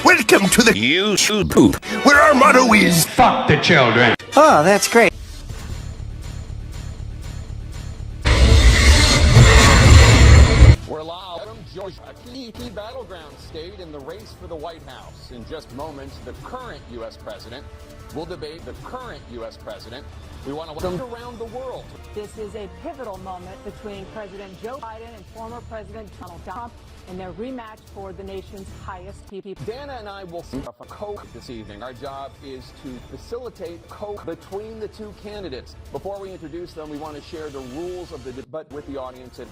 Welcome to the YouTube Poop, where our motto is Fuck the children. Oh, that's great. We're live from Georgia. A key battleground state in the race for the White House. In just moments, the current U.S. president will debate the current U.S. president. We want to welcome around the world. This is a pivotal moment between President Joe Biden and former President Donald Trump in their rematch for the nation's highest PP. Dana and I will see a Coke this evening. Our job is to facilitate Coke between the two candidates. Before we introduce them, we want to share the rules of the debate with the audience. A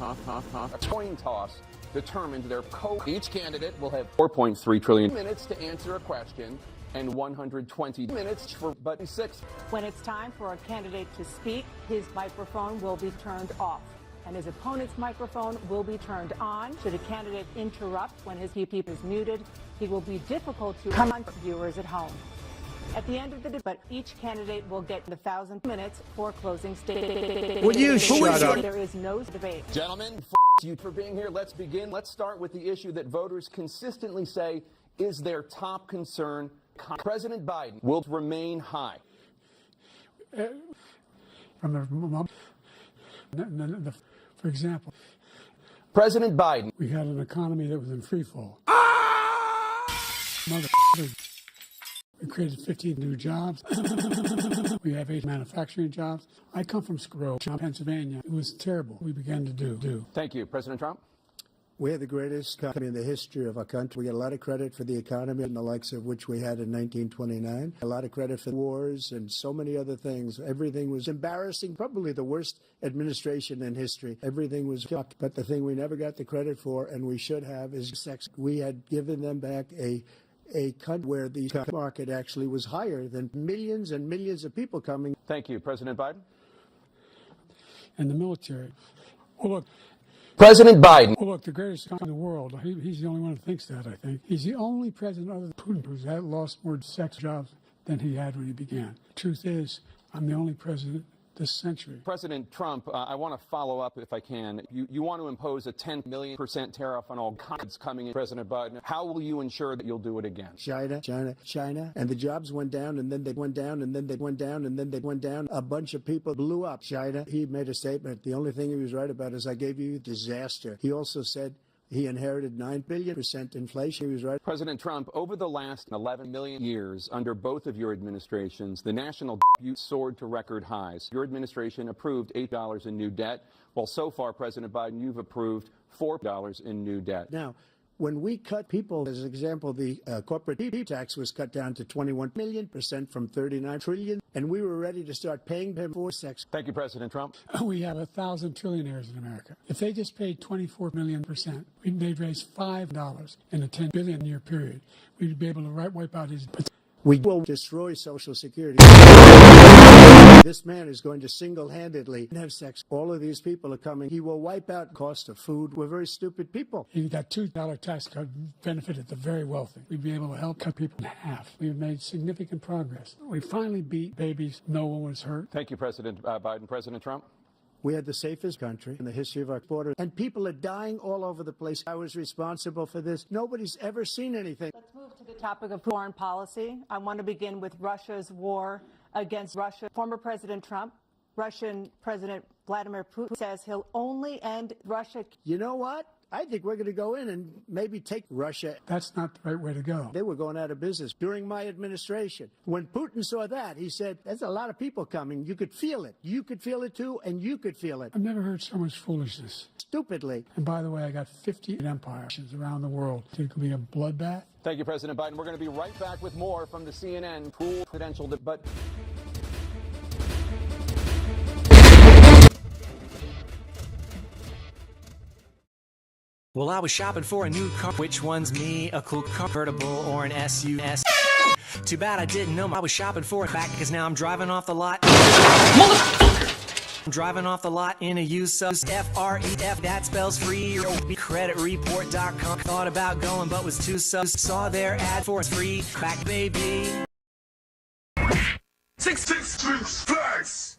coin toss determines their Coke. Each candidate will have 4.3 trillion minutes to answer a question and 120 minutes for but 6. When it's time for a candidate to speak, his microphone will be turned off, and his opponent's microphone will be turned on. Should a candidate interrupt when his PP is muted, he will be difficult to come on viewers at home. At the end of the debate, each candidate will get 1,000 minutes for closing statement. Will you shut up? There is no debate. Gentlemen, you for being here. Let's begin. Let's start with the issue that voters consistently say is their top concern. President Biden will remain high. For example, President Biden. we had an economy that was in free fall. We created 15 new jobs. We have 8 manufacturing jobs. I come from Scro, Pennsylvania. It was terrible. We began to do. Thank you. President Trump. We had the greatest economy in the history of our country. We get a lot of credit for the economy and the likes of which we had in 1929. A lot of credit for wars and so many other things. Everything was embarrassing, probably the worst administration in history. Everything was fucked. But the thing we never got the credit for, and we should have, is sex. We had given them back a country where the market actually was higher than millions and millions of people coming. Thank you. President Biden. And the military. Oh, look. President Biden. Oh, look, the greatest economy in the world. He's the only one who thinks that, I think. He's the only president other than Putin who's lost more sex jobs than he had when he began. The truth is, I'm the only president this century. President Trump, I want to follow up if I can. You want to impose a 10 million % tariff on all goods coming in. President Biden, how will you ensure that you'll do it again? China. And the jobs went down, and then they went down, and then they went down, and then they went down. A bunch of people blew up. China, he made a statement. The only thing he was right about is I gave you disaster. He also said he inherited 9 billion % inflation. He was right. President Trump, over the last 11 million years under both of your administrations, the national debt soared to record highs. Your administration approved $8 in new debt, while so far, President Biden, you've approved $4 in new debt. Now, when we cut people, as an example, the corporate tax was cut down to 21 million % from 39 trillion, and we were ready to start paying them for sex. Thank you, President Trump. We have 1,000 trillionaires in America. If they just paid 24 million %, they'd raise $5 in a 10 billion year period. We'd be able to wipe out his. We will destroy Social Security. This man is going to single-handedly have sex. All of these people are coming. He will wipe out cost of food. We're very stupid people. He got $2 tax cut benefited the very wealthy. We'd be able to help cut people in half. We've made significant progress. We finally beat babies. No one was hurt. Thank you, President Biden. President Trump. We had the safest country in the history of our border, and people are dying all over the place. I was responsible for this. Nobody's ever seen anything. Let's move to the topic of foreign policy. I want to begin with Russia's war against Russia. Former President Trump, Russian President Vladimir Putin says he'll only end Russia. You know what? I think we're going to go in and maybe take Russia. That's not the right way to go. They were going out of business during my administration. When Putin saw that, he said, there's a lot of people coming. You could feel it. You could feel it too, and you could feel it. I've never heard so much foolishness. Stupidly. And by the way, I got 50 empires around the world. Think it'll be a bloodbath? Thank you, President Biden. We're going to be right back with more from the CNN Poopedential Debutt. Well, I was shopping for a new car. Which one's me? A cool convertible or an SUV? Too bad I didn't know I was shopping for it back because now I'm driving off the lot. I'm driving off the lot in a used FREF. That spells free. Creditreport.com. Thought about going but was too saw their ad for free. Back baby. 666 flags.